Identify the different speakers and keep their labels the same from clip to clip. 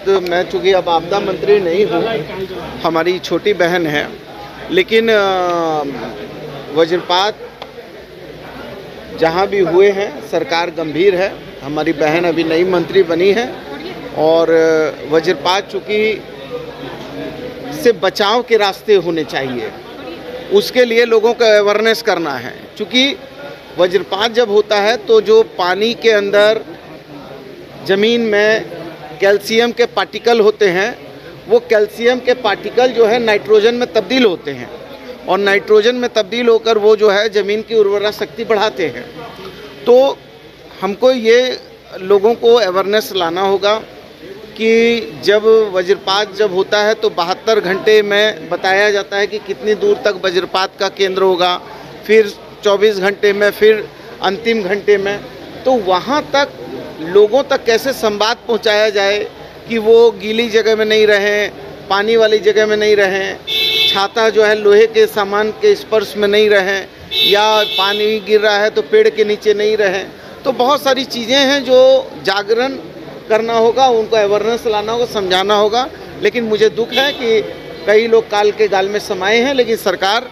Speaker 1: तो मैं चूँकि अब आपदा मंत्री नहीं हूँ, हमारी छोटी बहन है, लेकिन वज्रपात जहाँ भी हुए हैं सरकार गंभीर है। हमारी बहन अभी नई मंत्री बनी है और वज्रपात चूँकि से बचाव के रास्ते होने चाहिए, उसके लिए लोगों को अवेयरनेस करना है। चूँकि वज्रपात जब होता है तो जो पानी के अंदर ज़मीन में कैल्शियम के पार्टिकल होते हैं, वो कैल्शियम के पार्टिकल जो है नाइट्रोजन में तब्दील होते हैं और नाइट्रोजन में तब्दील होकर वो जो है ज़मीन की उर्वरा शक्ति बढ़ाते हैं। तो हमको ये लोगों को अवेयरनेस लाना होगा कि जब वज्रपात जब होता है तो 72 घंटे में बताया जाता है कि कितनी दूर तक वज्रपात का केंद्र होगा, फिर 24 घंटे में, फिर अंतिम घंटे में। तो वहाँ तक लोगों तक कैसे संवाद पहुंचाया जाए कि वो गीली जगह में नहीं रहें, पानी वाली जगह में नहीं रहें, छाता जो है लोहे के सामान के स्पर्श में नहीं रहें, या पानी गिर रहा है तो पेड़ के नीचे नहीं रहें। तो बहुत सारी चीज़ें हैं जो जागरण करना होगा, उनको अवेयरनेस लाना होगा, समझाना होगा। लेकिन मुझे दुख है कि कई लोग काल के गाल में समाये हैं, लेकिन सरकार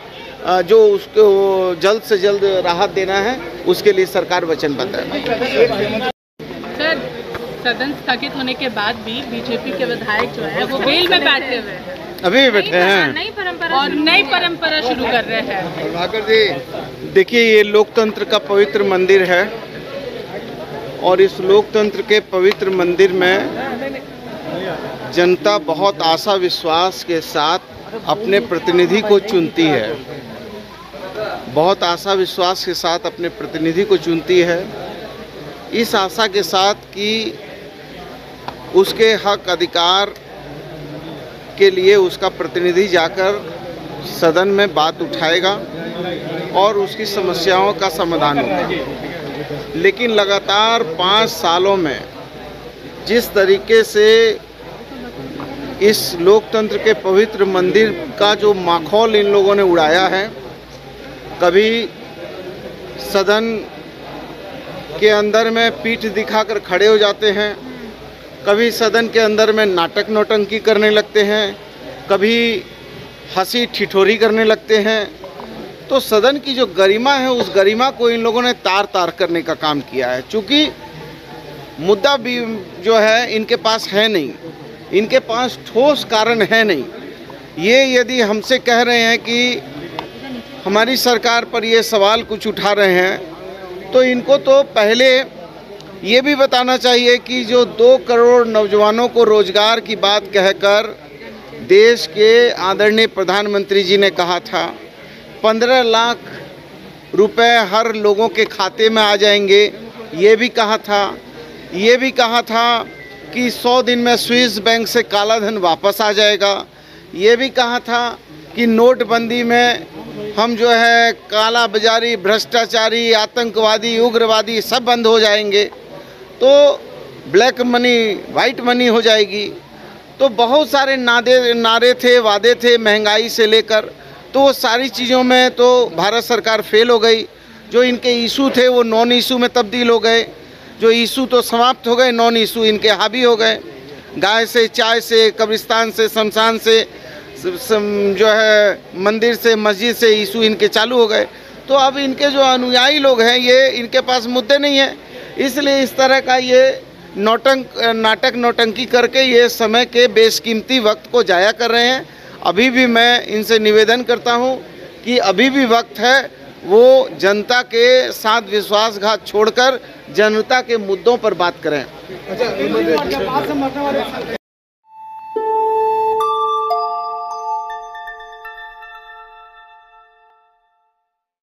Speaker 1: जो उसको जल्द से जल्द राहत देना है उसके लिए सरकार वचनबद्ध है।
Speaker 2: सर, सदन स्थगित होने के बाद भी बीजेपी के विधायक जो है वो बेल में बैठे हुए हैं,
Speaker 1: अभी भी बैठे हैं,
Speaker 2: नई परंपरा शुरू कर रहे हैं।
Speaker 1: देखिए, ये लोकतंत्र का पवित्र मंदिर है और इस लोकतंत्र के पवित्र मंदिर में जनता बहुत आशा विश्वास के साथ अपने प्रतिनिधि को चुनती है, बहुत आशा विश्वास के साथ अपने प्रतिनिधि को चुनती है, इस आशा के साथ कि उसके हक अधिकार के लिए उसका प्रतिनिधि जाकर सदन में बात उठाएगा और उसकी समस्याओं का समाधान होगा। लेकिन लगातार 5 सालों में जिस तरीके से इस लोकतंत्र के पवित्र मंदिर का जो माखौल इन लोगों ने उड़ाया है, कभी सदन के अंदर में पीठ दिखाकर खड़े हो जाते हैं, कभी सदन के अंदर में नाटक नौटंकी करने लगते हैं, कभी हंसी ठिठोरी करने लगते हैं। तो सदन की जो गरिमा है उस गरिमा को इन लोगों ने तार तार करने का काम किया है। चूँकि मुद्दा भी जो है इनके पास है नहीं, इनके पास ठोस कारण है नहीं। ये यदि हमसे कह रहे हैं कि हमारी सरकार पर ये सवाल कुछ उठा रहे हैं, तो इनको तो पहले ये भी बताना चाहिए कि जो 2 करोड़ नौजवानों को रोजगार की बात कहकर देश के आदरणीय प्रधानमंत्री जी ने कहा था 15 लाख रुपए हर लोगों के खाते में आ जाएंगे, ये भी कहा था। ये भी कहा था कि 100 दिन में स्विस बैंक से काला धन वापस आ जाएगा। ये भी कहा था कि नोटबंदी में हम जो है काला बाजारी, भ्रष्टाचारी, आतंकवादी, उग्रवादी सब बंद हो जाएंगे, तो ब्लैक मनी वाइट मनी हो जाएगी। तो बहुत सारे नारे थे, वादे थे, महंगाई से लेकर, तो वो सारी चीज़ों में तो भारत सरकार फेल हो गई। जो इनके इशू थे वो नॉन इशू में तब्दील हो गए, जो इशू तो समाप्त हो गए, नॉन इशू इनके हावी हो गए। गाय से, चाय से, कब्रिस्तान से, शमशान से, जो है मंदिर से, मस्जिद से इशू इनके चालू हो गए। तो अब इनके जो अनुयायी लोग हैं ये इनके पास मुद्दे नहीं हैं, इसलिए इस तरह का ये नाटक नौटंकी करके ये समय के बेशकीमती वक्त को जाया कर रहे हैं। अभी भी मैं इनसे निवेदन करता हूं कि अभी भी वक्त है, वो जनता के साथ विश्वासघात छोड़कर जनता के मुद्दों पर बात करें।